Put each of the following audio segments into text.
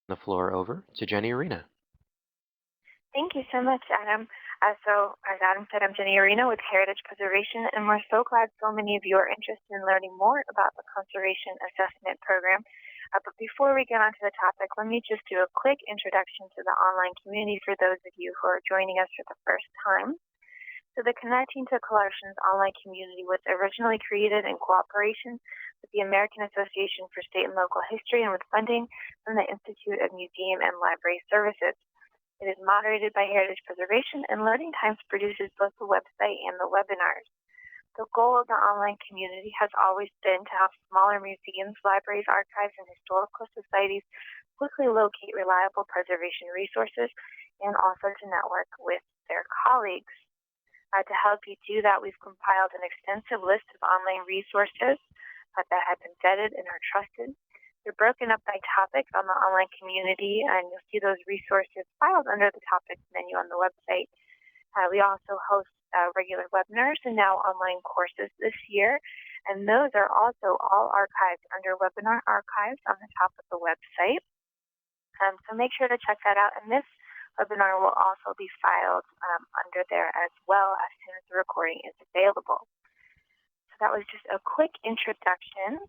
the floor over to Jenny Arena. Thank you so much, Adam. As Adam said, I'm Jenny Arena with Heritage Preservation, and we're so glad so many of you are interested in learning more about the Conservation Assessment Program. But before we get onto the topic, let me just do a quick introduction to the online community for those of you who are joining us for the first time. So the Connecting to Collections online community was originally created in cooperation with the American Association for State and Local History and with funding from the Institute of Museum and Library Services. It is moderated by Heritage Preservation, and Learning Times produces both the website and the webinars. The goal of the online community has always been to have smaller museums, libraries, archives, and historical societies quickly locate reliable preservation resources and also to network with their colleagues. To help you do that, we've compiled an extensive list of online resources that have been vetted and are trusted. They're broken up by topics on the online community, and you'll see those resources filed under the topics menu on the website. We also host regular webinars and now online courses this year, and those are also all archived under Webinar Archives on the top of the website. So make sure to check that out, and this webinar will also be filed under there as well as soon as the recording is available. So that was just a quick introduction.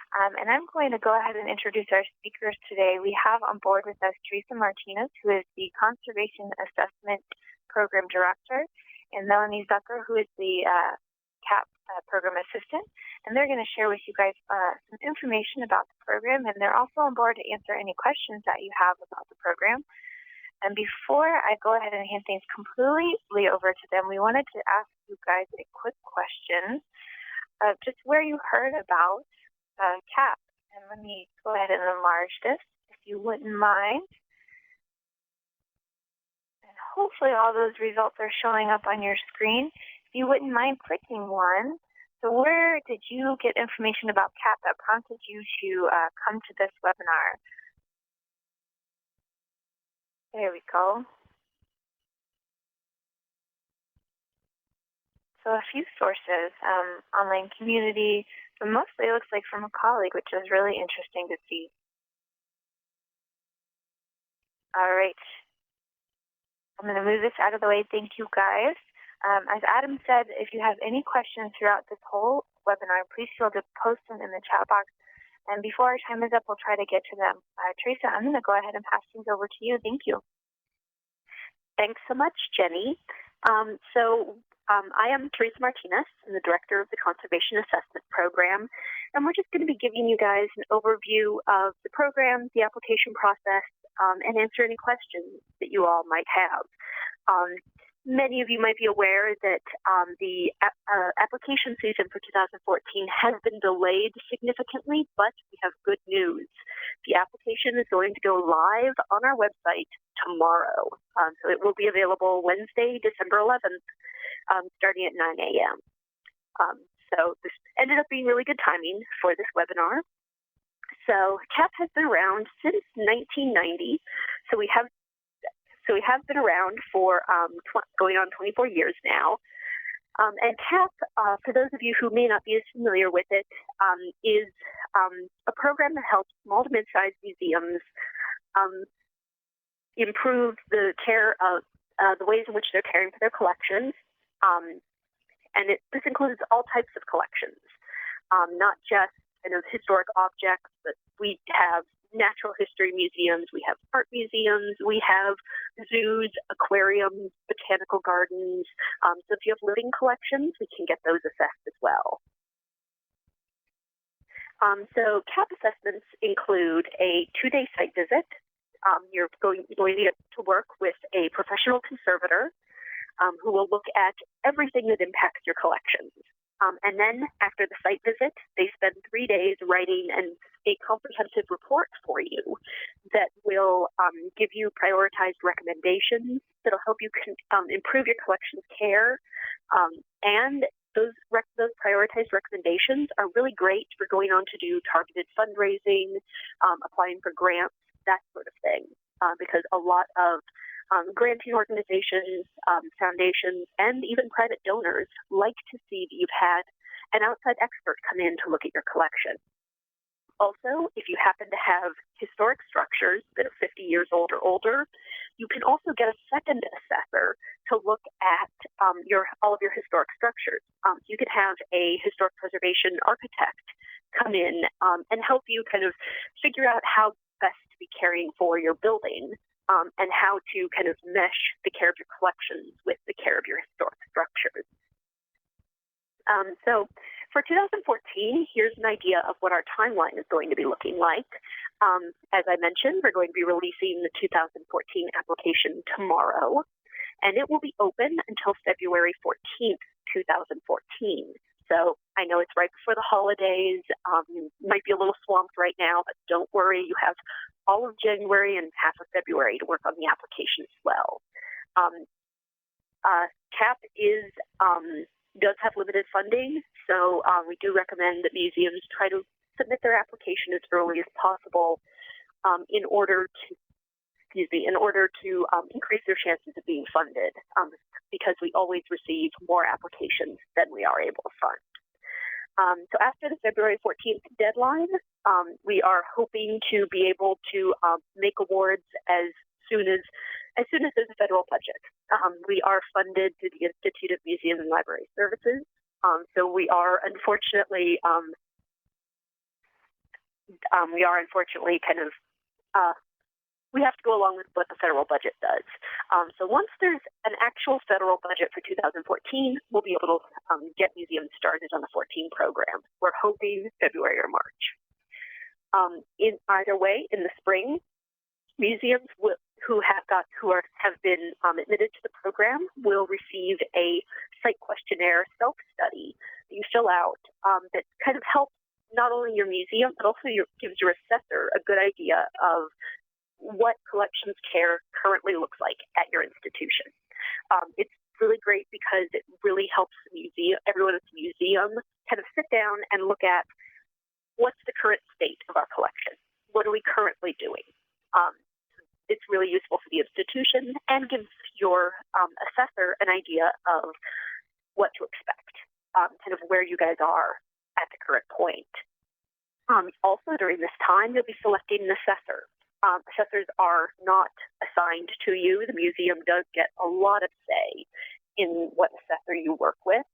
And I'm going to go ahead and introduce our speakers today. We have on board with us Teresa Martinez, who is the Conservation Assessment Program Director, and Melanie Zucker, who is the CAP Program Assistant. And they're going to share with you guys some information about the program, and they're also on board to answer any questions that you have about the program. And before I go ahead and hand things completely over to them, we wanted to ask you guys a quick question of just where you heard about CAP. And let me go ahead and enlarge this, if you wouldn't mind. And hopefully all those results are showing up on your screen. If you wouldn't mind clicking one. So where did you get information about CAP that prompted you to come to this webinar? There we go. So a few sources, online community, but mostly it looks like from a colleague, which is really interesting to see. All right. I'm going to move this out of the way. Thank you, guys. As Adam said, if you have any questions throughout this whole webinar, please feel free to post them in the chat box. And before our time is up, we'll try to get to them. Teresa, I'm going to go ahead and pass things over to you. Thank you. Thanks so much, Jenny. I am Teresa Martinez. I'm the Director of the Conservation Assessment Program, and we're just going to be giving you guys an overview of the program, the application process, and answer any questions that you all might have. Many of you might be aware that the application season for 2014 has been delayed significantly, but we have good news. The application is going to go live on our website tomorrow. So it will be available Wednesday, December 11th, starting at 9 a.m. So this ended up being really good timing for this webinar. So CAP has been around since 1990. So we have been around for going on 24 years now. And CAP, for those of you who may not be as familiar with it, is a program that helps small to mid-sized museums improve the care of the ways in which they're caring for their collections. This includes all types of collections, not just historic objects, but we have natural history museums, we have art museums, we have zoos, aquariums, botanical gardens. So if you have living collections, we can get those assessed as well. So CAP assessments include a 2-day site visit. You're going to get to work with a professional conservator who will look at everything that impacts your collections. And then after the site visit, they spend 3 days writing a comprehensive report for you that will give you prioritized recommendations that will help you improve your collection's care. And those prioritized recommendations are really great for going on to do targeted fundraising, applying for grants, that sort of thing, because a lot of granting organizations, foundations, and even private donors like to see that you've had an outside expert come in to look at your collection. Also, if you happen to have historic structures that are 50 years old or older, you can also get a second assessor to look at all of your historic structures. You could have a historic preservation architect come in and help you kind of figure out how best to be caring for your building and how to kind of mesh the care of your collections with the care of your historic structures. So for 2014, here's an idea of what our timeline is going to be looking like. As I mentioned, we're going to be releasing the 2014 application tomorrow, and it will be open until February 14th, 2014. So I know it's right before the holidays. You might be a little swamped right now, but don't worry. You have all of January and half of February to work on the application as well. CAP does have limited funding, so we do recommend that museums try to submit their application as early as possible in order to increase their chances of being funded, because we always receive more applications than we are able to fund. So after the February 14th deadline, we are hoping to be able to make awards as soon as there's a federal budget. We are funded through the Institute of Museum and Library Services, so we are unfortunately kind of we have to go along with what the federal budget does. So once there's an actual federal budget for 2014, we'll be able to get museums started on the 14 program. We're hoping February or March. In either way, in the spring, museums who have been admitted to the program will receive a site questionnaire self-study that you fill out that kind of helps not only your museum, but also gives your assessor a good idea of what collections care currently looks like at your institution. It's really great because it really helps everyone at the museum kind of sit down and look at what's the current state of our collection. What are we currently doing? It's really useful for the institution and gives your assessor an idea of what to expect, kind of where you guys are at the current point. Also, during this time, you'll be selecting an assessor. Assessors are not assigned to you. The museum does get a lot of say in what assessor you work with.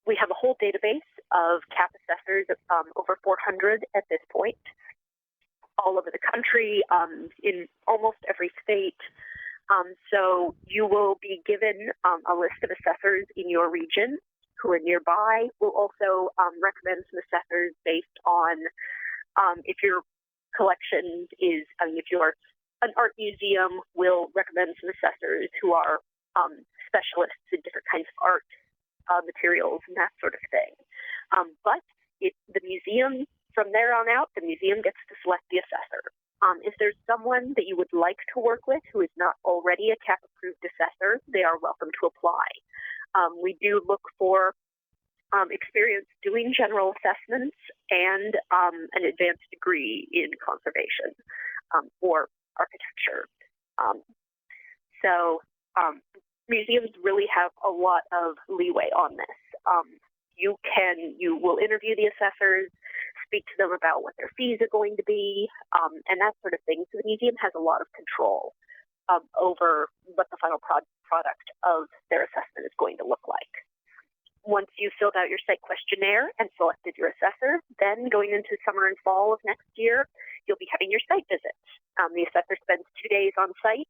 We have a whole database of CAP assessors, over 400 at this point, all over the country, in almost every state. So you will be given a list of assessors in your region who are nearby. We'll also recommend some assessors based on if your collection is, if you're an art museum, we'll recommend some assessors who are specialists in different kinds of art materials and that sort of thing. But the museum, from there on out, the museum gets to select the assessor. If there's someone that you would like to work with who is not already a CAP-approved assessor, they are welcome to apply. We do look for experience doing general assessments and an advanced degree in conservation or architecture. Museums really have a lot of leeway on this. You will interview the assessors, speak to them about what their fees are going to be, and that sort of thing. So the museum has a lot of control over what the final product of their assessment is going to look like. Once you've filled out your site questionnaire and selected your assessor, then going into summer and fall of next year, you'll be having your site visits. The assessor spends 2 days on site,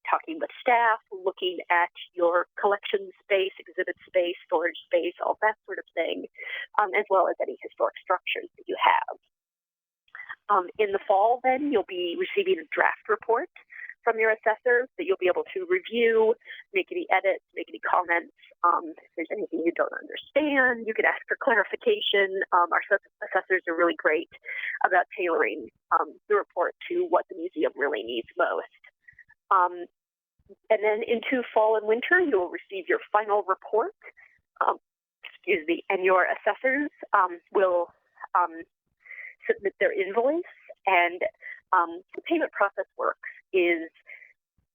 talking with staff, looking at your collection space, exhibit space, storage space, all that sort of thing, as well as any historic structures that you have. In the fall, then, you'll be receiving a draft report from your assessor that you'll be able to review, make any edits, make any comments. If there's anything you don't understand, you can ask for clarification. Our assessors are really great about tailoring the report to what the museum really needs most. And then into fall and winter, you will receive your final report, and your assessors will submit their invoice. And the payment process works is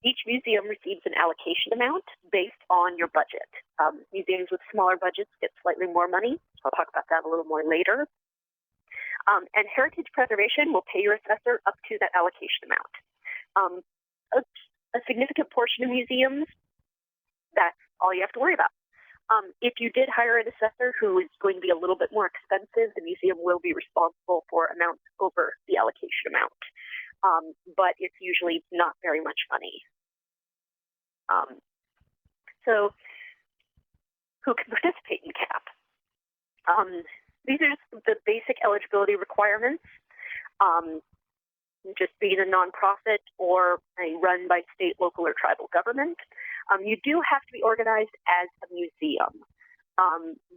Each museum receives an allocation amount based on your budget. Museums with smaller budgets get slightly more money. I'll talk about that a little more later. And heritage preservation will pay your assessor up to that allocation amount. A significant portion of museums, that's all you have to worry about. If you did hire an assessor who is going to be a little bit more expensive, the museum will be responsible for amounts over the allocation amount. But it's usually not very much money. So who can participate in CAP? These are just the basic eligibility requirements. Just being a nonprofit or a run by state, local, or tribal government. You do have to be organized as a museum.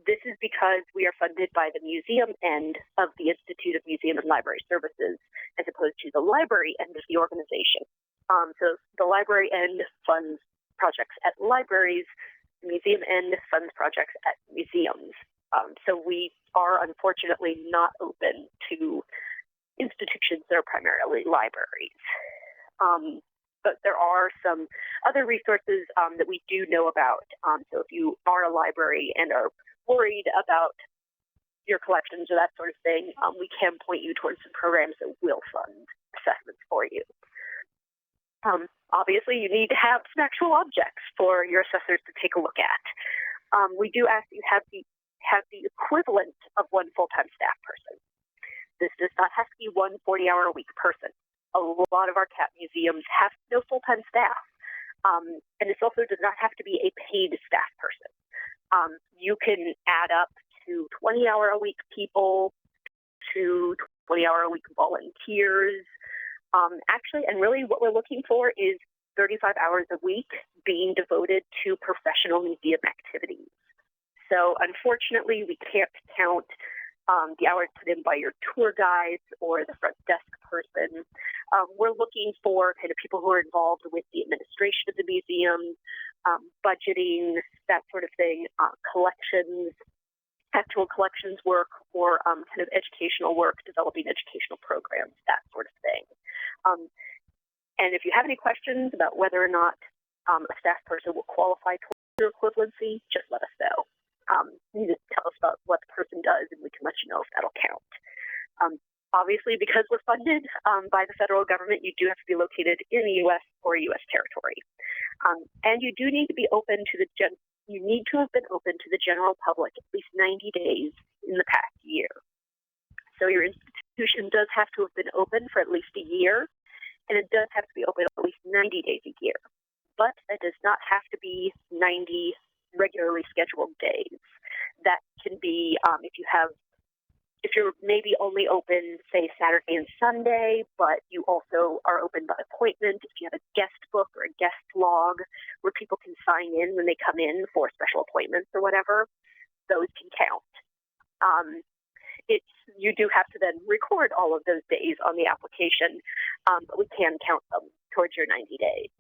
This is because we are funded by the museum end of the Institute of Museum and Library Services, as opposed to the library end of the organization. So the library end funds projects at libraries, the museum end funds projects at museums. So we are unfortunately not open to institutions that are primarily libraries. But there are some other resources that we do know about. So if you are a library and are worried about your collections or that sort of thing, we can point you towards some programs that will fund assessments for you. Obviously, you need to have some actual objects for your assessors to take a look at. We do ask that you have the equivalent of one full-time staff person. This does not have to be one 40-hour-a-week person. A lot of our CAP museums have no full-time staff. And this also does not have to be a paid staff person. You can add up to 20-hour-a-week people, to 20-hour-a-week volunteers. Actually, and really what we're looking for is 35 hours a week being devoted to professional museum activities. So unfortunately, we can't count the hours put in by your tour guides or the front desk person. We're looking for kind of people who are involved with the administration of the museum, budgeting, that sort of thing, collections, actual collections work, or kind of educational work, developing educational programs, that sort of thing. And if you have any questions about whether or not a staff person will qualify towards your equivalency, just let us know. You just tell us about what the person does, and we can let you know if that'll count. Obviously, because we're funded by the federal government, you do have to be located in the U.S. or U.S. territory. And you do need to be open to the you need to have been open to the general public at least 90 days in the past year. So your institution does have to have been open for at least a year, and it does have to be open at least 90 days a year. But that does not have to be 90 regularly scheduled days. That can be if you're maybe only open, say, Saturday and Sunday, but you also are open by appointment, if you have a guest book or a guest log where people can sign in when they come in for special appointments or whatever, those can count. You do have to then record all of those days on the application, but we can count them towards your 90 days.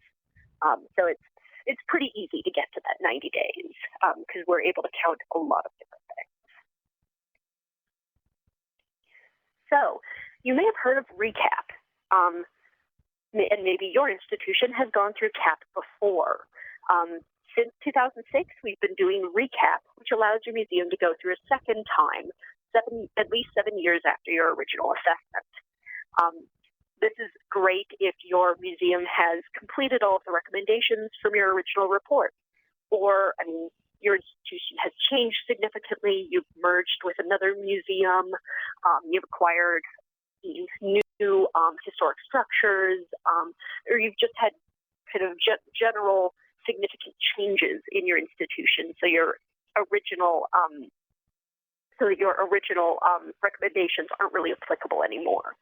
So it's pretty easy to get to that 90 days because we're able to count a lot of different things. So you may have heard of RECAP, and maybe your institution has gone through CAP before. Since 2006, we've been doing RECAP, which allows your museum to go through a second time, at least 7 years after your original assessment. This is great if your museum has completed all of the recommendations from your original report, or your institution has changed significantly, you've merged with another museum, you've acquired new historic structures, or you've just had kind of general significant changes in your institution, so your original recommendations aren't really applicable anymore.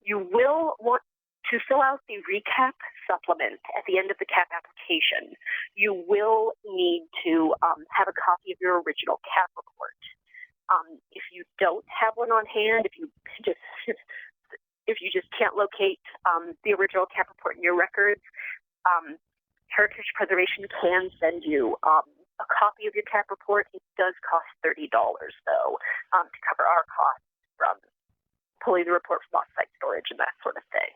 You will want to fill out the RECAP supplement at the end of the CAP application. You will need to have a copy of your original CAP report. If you don't have one on hand, if you just can't locate the original CAP report in your records, Heritage Preservation can send you a copy of your CAP report. It does cost $30 though to cover our costs from pulling the report from off-site storage and that sort of thing.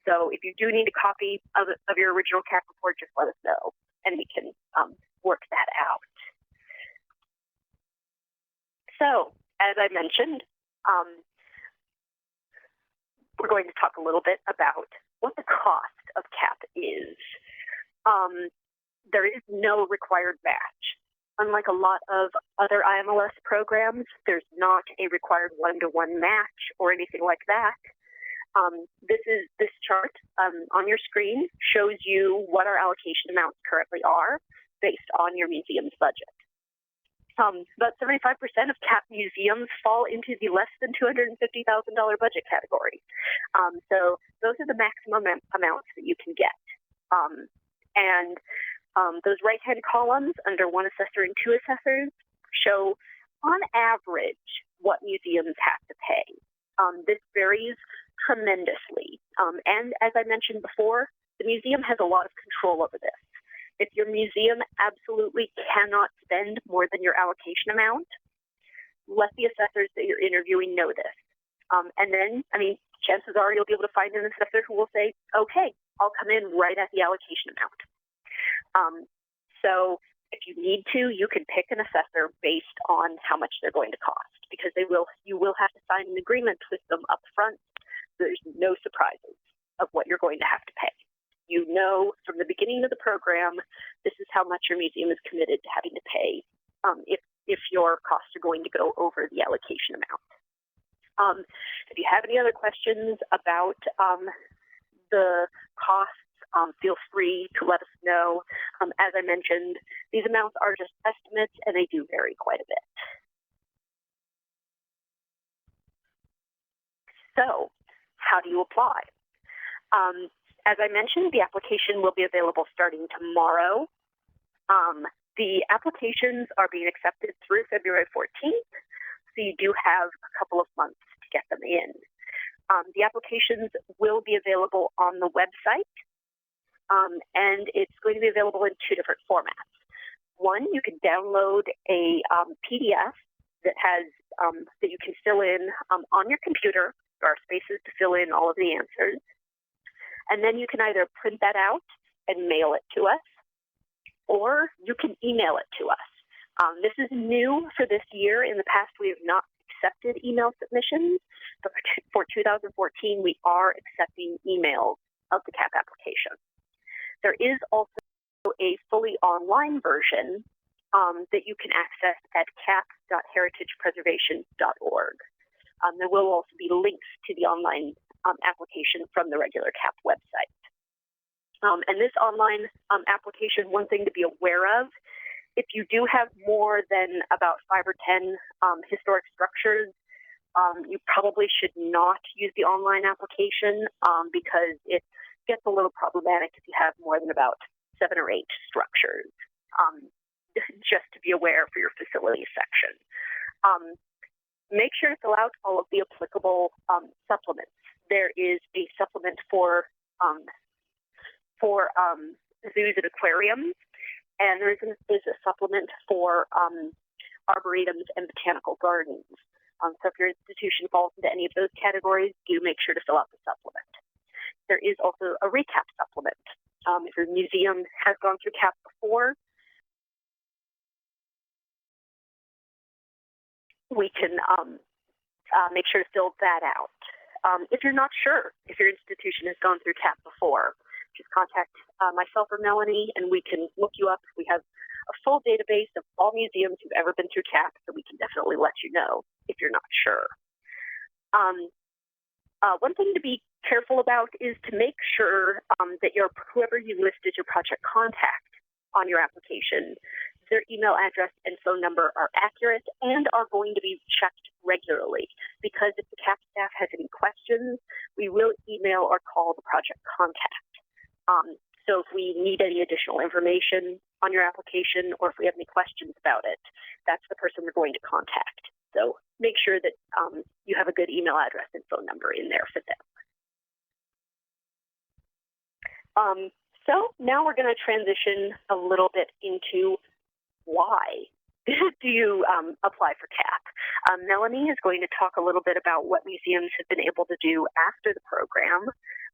So if you do need a copy of your original CAP report, just let us know, and we can work that out. So, as I mentioned, we're going to talk a little bit about what the cost of CAP is. There is no required match. Unlike a lot of other IMLS programs, there's not a required one-to-one match or anything like that. This chart on your screen shows you what our allocation amounts currently are based on your museum's budget. About 75% of CAP museums fall into the less than $250,000 budget category. So those are the maximum amounts that you can get. Those right-hand columns under one assessor and two assessors show, on average, what museums have to pay. This varies tremendously. And as I mentioned before, the museum has a lot of control over this. If your museum absolutely cannot spend more than your allocation amount, let the assessors that you're interviewing know this. And then, chances are you'll be able to find an assessor who will say, okay, I'll come in right at the allocation amount. So if you need to, you can pick an assessor based on how much they're going to cost, because you will have to sign an agreement with them up front. There's no surprises of what you're going to have to pay. You know from the beginning of the program, this is how much your museum is committed to having to pay if your costs are going to go over the allocation amount. If you have any other questions about the costs, feel free to let us know. As I mentioned, these amounts are just estimates, and they do vary quite a bit. So, how do you apply? As I mentioned, the application will be available starting tomorrow. The applications are being accepted through February 14th, so you do have a couple of months to get them in. The applications will be available on the website, and it's going to be available in two different formats. One, you can download a PDF that has that you can fill in on your computer. There are spaces to fill in all of the answers. And then you can either print that out and mail it to us, or you can email it to us. This is new for this year. In the past, we have not accepted email submissions, but for 2014, we are accepting emails of the CAP application. There is also a fully online version that you can access at cap.heritagepreservation.org. There will also be links to the online application from the regular CAP website. And this online application, one thing to be aware of, if you do have more than about 5 or 10 historic structures, you probably should not use the online application because it gets a little problematic if you have more than about 7 or 8 structures, just to be aware for your facilities section. Make sure to fill out all of the applicable supplements. There is a supplement for zoos and aquariums, and there's a supplement for arboretums and botanical gardens. So if your institution falls into any of those categories, do make sure to fill out the supplement. There is also a recap supplement. If your museum has gone through CAP before, we can make sure to fill that out. If you're not sure if your institution has gone through CAP before, just contact myself or Melanie, and we can look you up. We have a full database of all museums who've ever been through CAP, so we can definitely let you know if you're not sure. One thing to be careful about is to make sure that whoever you list as your project contact on your application, their email address and phone number are accurate and are going to be checked regularly, because if the CAP staff has any questions, we will email or call the project contact. So if we need any additional information on your application, or if we have any questions about it, that's the person we're going to contact. So make sure that you have a good email address and phone number in there for them. So now we're going to transition a little bit into why do you apply for CAP. Melanie is going to talk a little bit about what museums have been able to do after the program.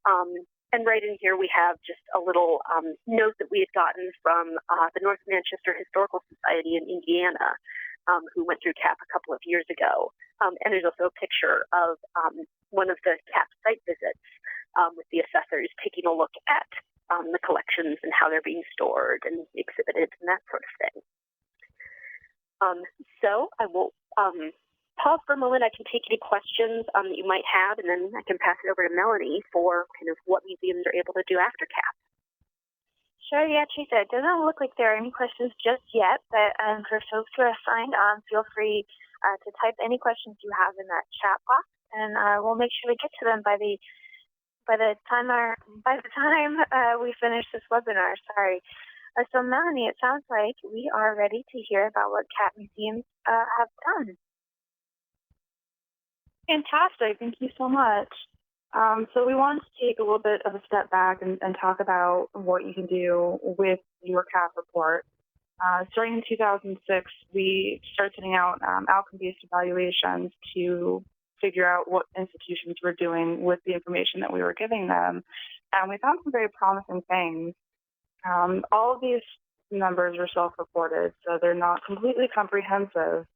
And right in here we have just a little note that we had gotten from the North Manchester Historical Society in Indiana, who went through CAP a couple of years ago. And there's also a picture of one of the CAP site visits with the assessors taking a look at the collections and how they're being stored and exhibited and that sort of thing. So I will pause for a moment. I can take any questions that you might have, and then I can pass it over to Melanie for kind of what museums are able to do after CAP. Sure, yeah, Teresa. It doesn't look like there are any questions just yet, but for folks who are signed on, feel free to type any questions you have in that chat box, and we'll make sure we get to them by the time we finish this webinar. Sorry. So Melanie, it sounds like we are ready to hear about what CAP museums have done. Fantastic. Thank you so much. So we wanted to take a little bit of a step back and talk about what you can do with your CAP report. Starting in 2006, we started sending out outcome-based evaluations to figure out what institutions were doing with the information that we were giving them. And we found some very promising things. All of these numbers are self-reported, so they're not completely comprehensive.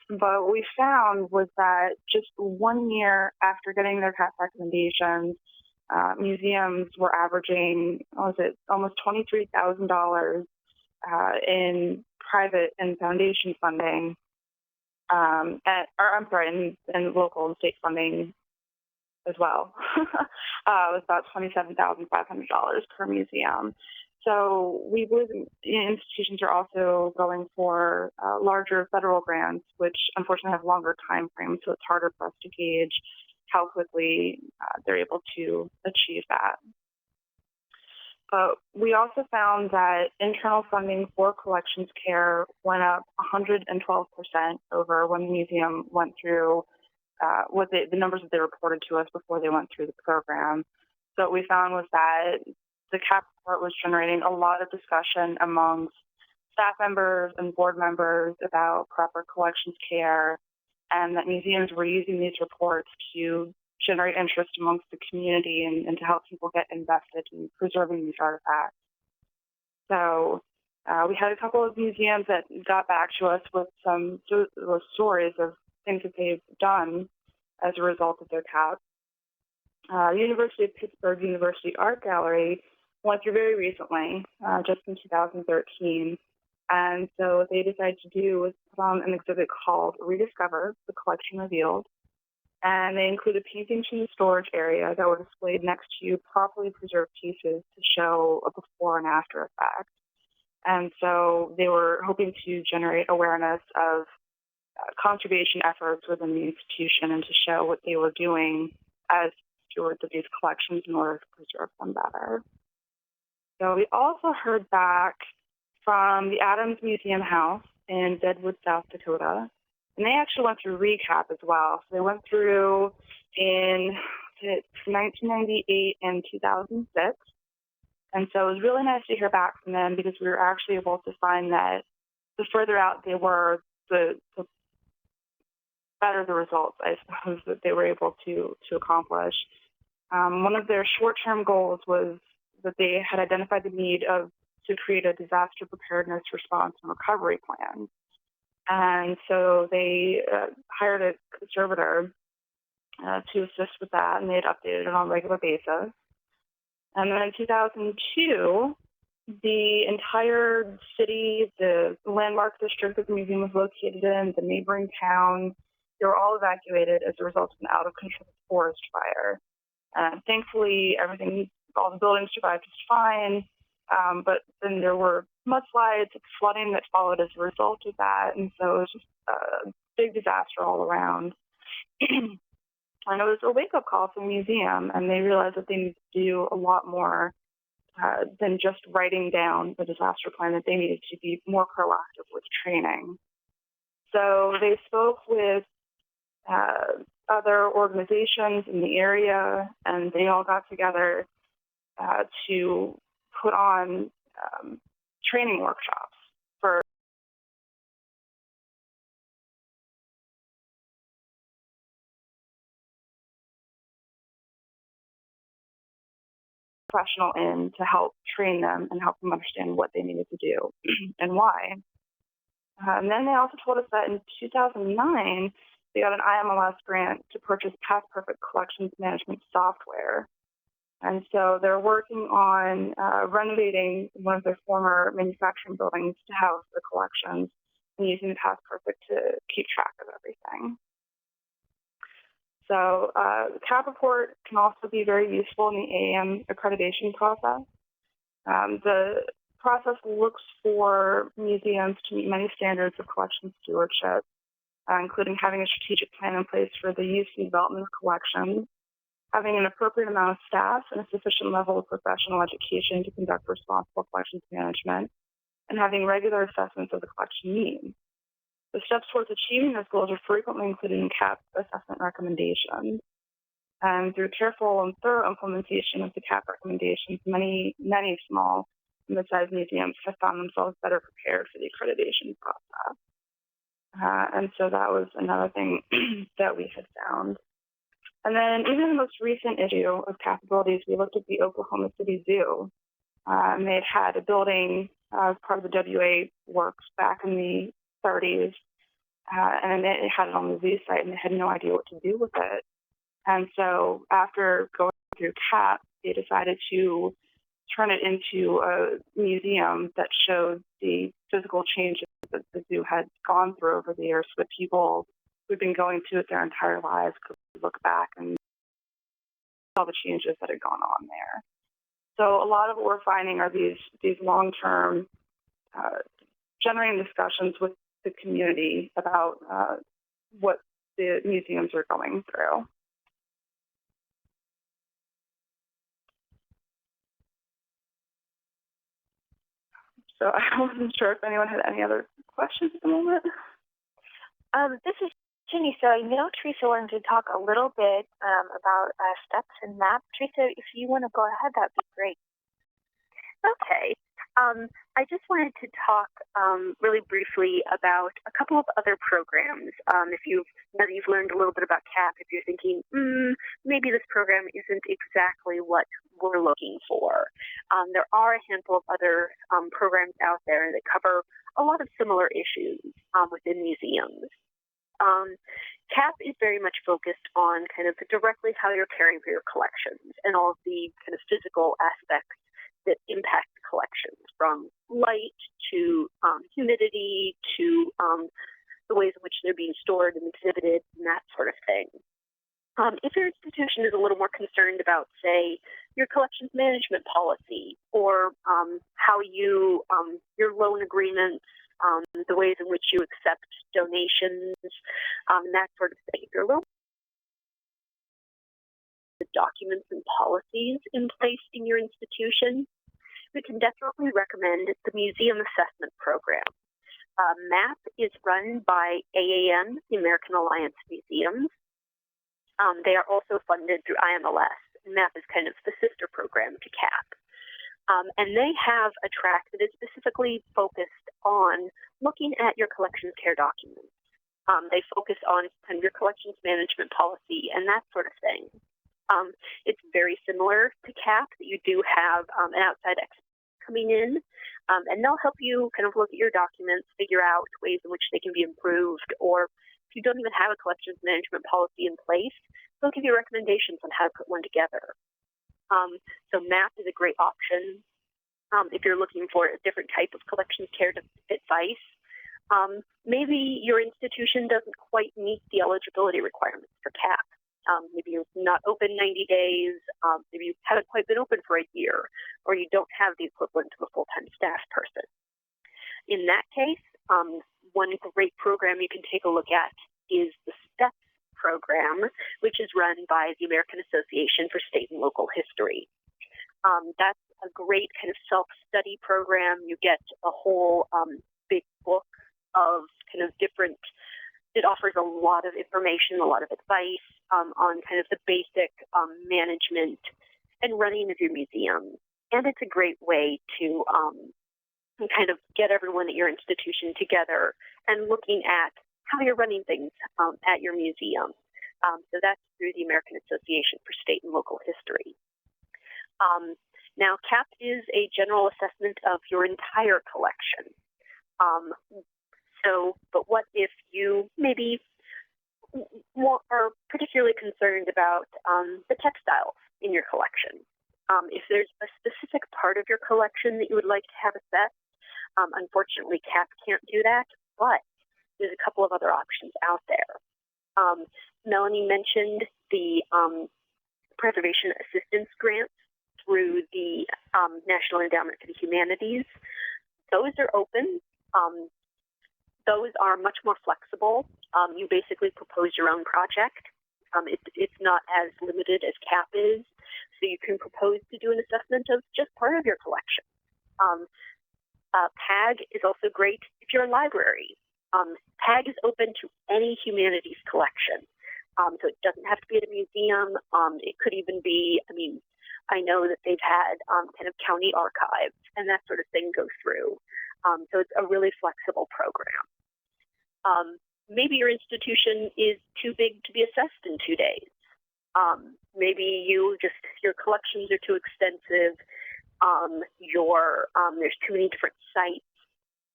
But what we found was that just 1 year after getting their CAP recommendations, museums were averaging, almost $23,000 in private and foundation funding, and local and state funding as well. It was about $27,500 per museum. So we believe institutions are also going for larger federal grants, which unfortunately have longer time frames, so it's harder for us to gauge how quickly they're able to achieve that. But we also found that internal funding for collections care went up 112% over when the museum went through the numbers that they reported to us before they went through the program. So what we found was that the CAP report was generating a lot of discussion amongst staff members and board members about proper collections care, and that museums were using these reports to generate interest amongst the community and to help people get invested in preserving these artifacts. So we had a couple of museums that got back to us with some stories of things that they've done as a result of their CAP. The University of Pittsburgh University Art Gallery went through very recently, just in 2013. And so what they decided to do was put on an exhibit called Rediscover, the Collection Revealed. And they included paintings from the storage area that were displayed next to properly preserved pieces to show a before and after effect. And so they were hoping to generate awareness of conservation efforts within the institution and to show what they were doing as stewards of these collections in order to preserve them better. So we also heard back from the Adams Museum House in Deadwood, South Dakota, and they actually went through recap as well. So they went through in 1998 and 2006. And so it was really nice to hear back from them because we were actually able to find that the further out they were, the better the results, I suppose, that they were able to accomplish. One of their short-term goals was that they had identified the need to create a disaster preparedness response and recovery plan. And so they hired a conservator to assist with that, and they had updated it on a regular basis. And then in 2002, the entire city, the landmark district that the museum was located in, the neighboring towns, they were all evacuated as a result of an out-of-control forest fire. Thankfully, all the buildings survived just fine, but then there were mudslides, flooding that followed as a result of that, and so it was just a big disaster all around. And it was a wake-up call for the museum, and they realized that they needed to do a lot more than just writing down the disaster plan, that they needed to be more proactive with training. So they spoke with other organizations in the area, and they all got together to put on training workshops for professional in to help train them and help them understand what they needed to do and why. And then they also told us that in 2009, they got an IMLS grant to purchase Past Perfect collections management software. And so they're working on renovating one of their former manufacturing buildings to house the collections and using Past Perfect to keep track of everything. So the CAP report can also be very useful in the AAM accreditation process. The process looks for museums to meet many standards of collection stewardship, including having a strategic plan in place for the use and development of collections, having an appropriate amount of staff and a sufficient level of professional education to conduct responsible collections management, and having regular assessments of the collection needs. The steps towards achieving those goals are frequently included in CAP assessment recommendations. And through careful and thorough implementation of the CAP recommendations, many small and mid-sized museums have found themselves better prepared for the accreditation process. And so that was another thing that we had found. And then even in the most recent issue of capabilities, we looked at the Oklahoma City Zoo. And they had a building as part of the WA works back in the 30s, and they had it on the zoo site, and they had no idea what to do with it. And so after going through CAP, they decided to turn it into a museum that showed the physical changes that the zoo had gone through over the years, so that people who'd been going to it their entire lives could look back and all the changes that had gone on there. So a lot of what we're finding are these long-term generating discussions with the community about what the museums are going through. So I wasn't sure if anyone had any other questions at the moment. This is Ginny. So I know Teresa wanted to talk a little bit about steps and MAP. Teresa, if you want to go ahead, that'd be great. Okay. I just wanted to talk really briefly about a couple of other programs. Now that you've learned a little bit about CAP, if you're thinking, maybe this program isn't exactly what we're looking for, there are a handful of other programs out there that cover a lot of similar issues within museums. CAP is very much focused on kind of directly how you're caring for your collections and all of the kind of physical aspects that impact collections, from light to humidity to the ways in which they're being stored and exhibited and that sort of thing. If your institution is a little more concerned about, say, your collections management policy or how you, your loan agreements, the ways in which you accept donations, that sort of thing, if you're a little the documents and policies in place in your institution, we can definitely recommend the Museum Assessment Program. MAP is run by AAM, the American Alliance Museums. They are also funded through IMLS. MAP is kind of the sister program to CAP. And they have a track that is specifically focused on looking at your collections care documents. They focus on kind of your collections management policy and that sort of thing. It's very similar to CAP, that you do have an outside expert coming in, and they'll help you kind of look at your documents, figure out ways in which they can be improved, or if you don't even have a collections management policy in place, they'll give you recommendations on how to put one together. So MAP is a great option if you're looking for a different type of collections care advice. Maybe your institution doesn't quite meet the eligibility requirements for CAP. Maybe you're not open 90 days, maybe you haven't quite been open for a year, or you don't have the equivalent of a full-time staff person. In that case, one great program you can take a look at is the STEPS program, which is run by the American Association for State and Local History. That's a great kind of self-study program. You get a whole big book of kind of different, it offers a lot of information, a lot of advice on kind of the basic management and running of your museum. And it's a great way to kind of get everyone at your institution together and looking at how you're running things at your museum. So that's through the American Association for State and Local History. Now, CAP is a general assessment of your entire collection. But what if you maybe are particularly concerned about the textiles in your collection? If there's a specific part of your collection that you would like to have assessed, unfortunately, CAP can't do that, but there's a couple of other options out there. Melanie mentioned the Preservation Assistance Grants through the National Endowment for the Humanities. Those are open. Those are much more flexible. You basically propose your own project. It's not as limited as CAP is, so you can propose to do an assessment of just part of your collection. PAG is also great if you're a library. PAG is open to any humanities collection, so it doesn't have to be at a museum. It could even be, I know that they've had kind of county archives and that sort of thing go through. So it's a really flexible program. Maybe your institution is too big to be assessed in 2 days. Maybe your collections are too extensive. There's too many different sites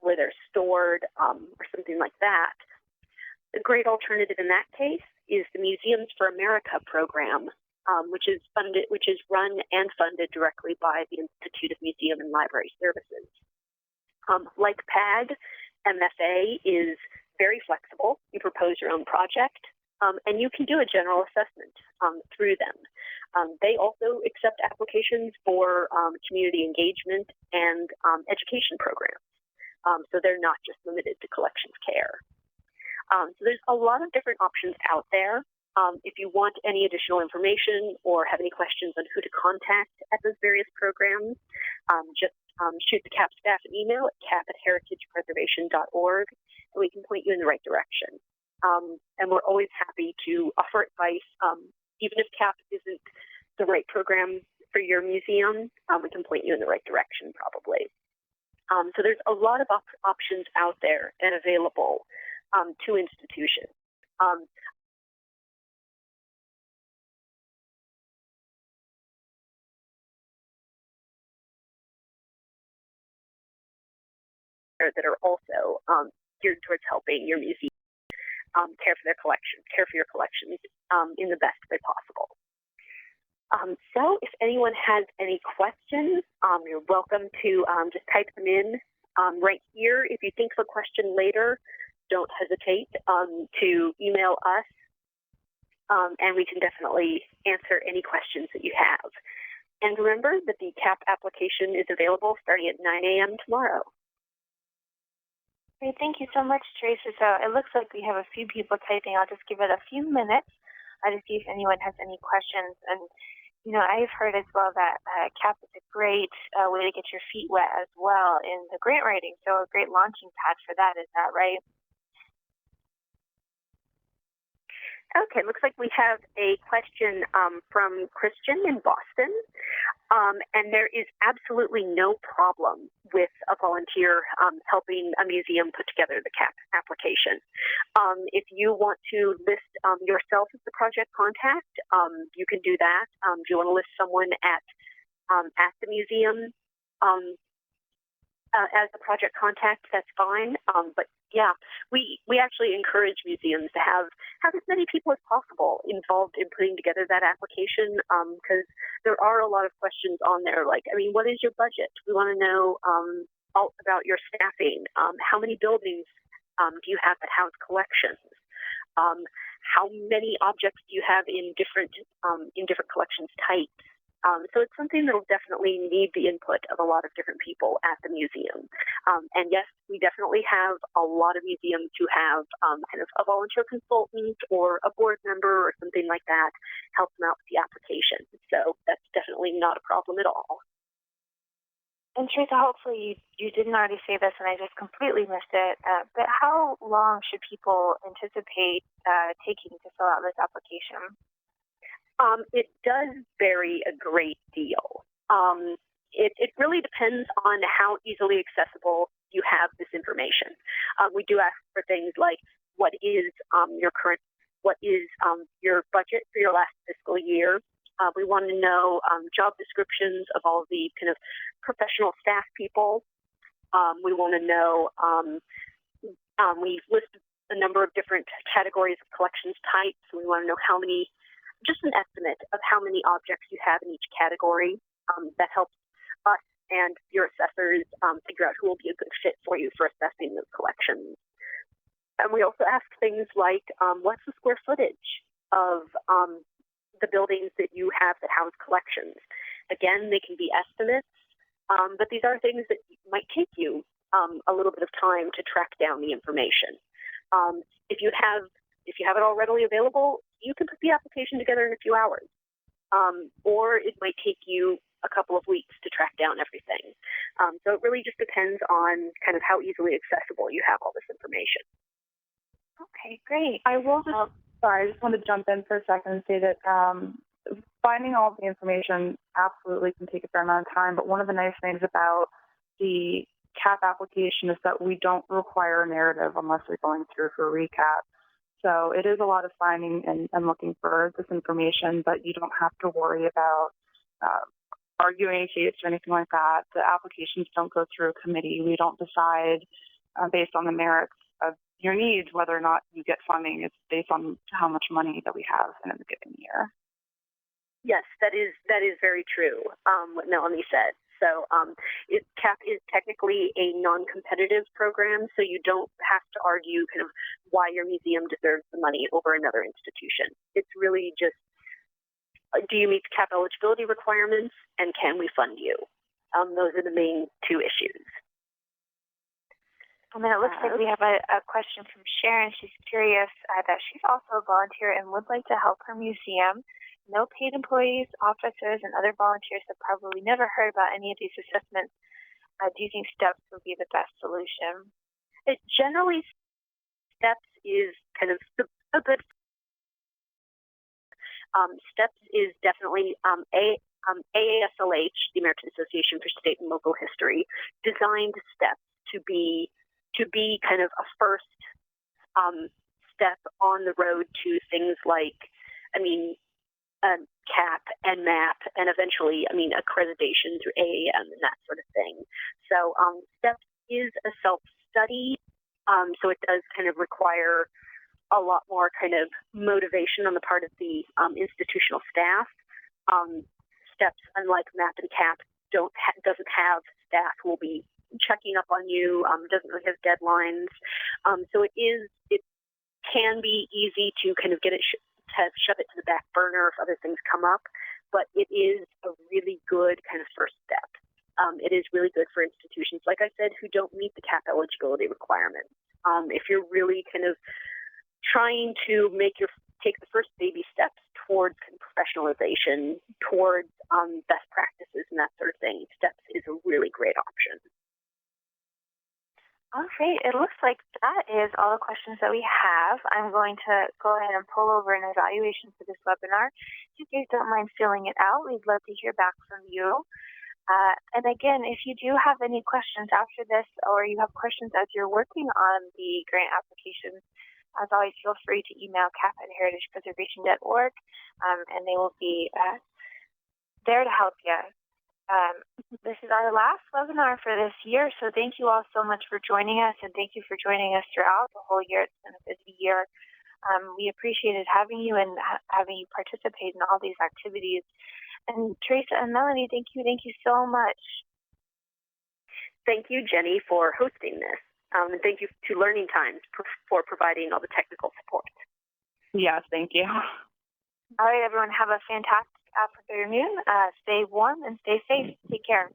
where they're stored, or something like that. The great alternative in that case is the Museums for America program, which is run and funded directly by the Institute of Museum and Library Services. Like PAG, MFA is very flexible. You propose your own project, and you can do a general assessment through them. They also accept applications for community engagement and education programs. So they're not just limited to collections care. So there's a lot of different options out there. If you want any additional information or have any questions on who to contact at those various programs, just shoot the CAP staff an email at cap@heritagepreservation.org, and we can point you in the right direction. And we're always happy to offer advice. Even if CAP isn't the right program for your museum, we can point you in the right direction probably. So there's a lot of options out there and available to institutions. That are also geared towards helping your museum care for your collections in the best way possible. So if anyone has any questions, you're welcome to just type them in right here. If you think of a question later, don't hesitate to email us, and we can definitely answer any questions that you have. And remember that the CAP application is available starting at 9 a.m. tomorrow. Great, thank you so much, Teresa. So it looks like we have a few people typing. I'll just give it a few minutes to see if anyone has any questions. And, I've heard as well that CAP is a great way to get your feet wet as well in the grant writing. So a great launching pad for that, is that right? Okay, looks like we have a question from Christian in Boston. And there is absolutely no problem with a volunteer helping a museum put together the CAP application. If you want to list yourself as the project contact, you can do that. If you want to list someone at the museum as the project contact, that's fine. But yeah, we actually encourage museums to have as many people as possible involved in putting together that application, because there are a lot of questions on there, like, what is your budget? We want to know all about your staffing. How many buildings do you have that house collections? How many objects do you have in different collections types? So it's something that will definitely need the input of a lot of different people at the museum. And yes, we definitely have a lot of museums who have kind of a volunteer consultant or a board member or something like that help them out with the application. So that's definitely not a problem at all. And Teresa, hopefully you didn't already say this and I just completely missed it, but how long should people anticipate taking to fill out this application? It does vary a great deal. It really depends on how easily accessible you have this information. We do ask for things like, what is your budget for your last fiscal year? We want to know job descriptions of all the kind of professional staff people. We want to know, we list a number of different categories of collections types. We want to know how many, just an estimate of how many objects you have in each category. That helps us and your assessors figure out who will be a good fit for you for assessing those collections. And we also ask things like, what's the square footage of the buildings that you have that house collections? Again, they can be estimates, but these are things that might take you a little bit of time to track down the information. If you have it all readily available, you can put the application together in a few hours, or it might take you a couple of weeks to track down everything. So it really just depends on kind of how easily accessible you have all this information. Okay, great. I will just, sorry, I just want to jump in for a second and say that finding all the information absolutely can take a fair amount of time, but one of the nice things about the CAP application is that we don't require a narrative unless we're going through for a recap. So it is a lot of finding and looking for this information, but you don't have to worry about arguing a case or anything like that. The applications don't go through a committee. We don't decide based on the merits of your needs whether or not you get funding. It's based on how much money that we have in a given year. Yes, that is very true, what Melanie said. So CAP is technically a non-competitive program, so you don't have to argue kind of why your museum deserves the money over another institution. It's really just, do you meet CAP eligibility requirements, and can we fund you? Those are the main two issues. And then it looks like we have a question from Sharon. She's curious that she's also a volunteer and would like to help her museum. No paid employees, officers, and other volunteers have probably never heard about any of these assessments. Do you think STEPS would be the best solution? Generally, STEPS is kind of a good. STEPS is definitely AASLH, the American Association for State and Local History, designed STEPS to be kind of a first step on the road to things like, CAP and MAP, and eventually, accreditation through AAM and that sort of thing. So STEPS is a self-study, so it does kind of require a lot more kind of motivation on the part of the institutional staff. STEPS, unlike MAP and CAP, doesn't have staff who will be checking up on you, doesn't really have deadlines. So it can be easy to kind of shove it to the back burner if other things come up, but it is a really good kind of first step. It is really good for institutions, like I said, who don't meet the CAP eligibility requirements. If you're really kind of trying to take the first baby steps towards professionalization, towards best practices and that sort of thing, STEPS is a really great option. Okay, it looks like that is all the questions that we have. I'm going to go ahead and pull over an evaluation for this webinar. If you guys don't mind filling it out, we'd love to hear back from you. And again, if you do have any questions after this, or you have questions as you're working on the grant applications, as always, feel free to email cap@heritagepreservation.org, and they will be there to help you. This is our last webinar for this year, so thank you all so much for joining us, and thank you for joining us throughout the whole year. It's been a busy year. We appreciated having you and having you participate in all these activities. And Teresa and Melanie, thank you so much. Thank you, Jenny, for hosting this. And thank you to Learning Times for providing all the technical support. Yes, thank you. All right, everyone, have a fantastic afternoon. Stay warm and stay safe. Take care.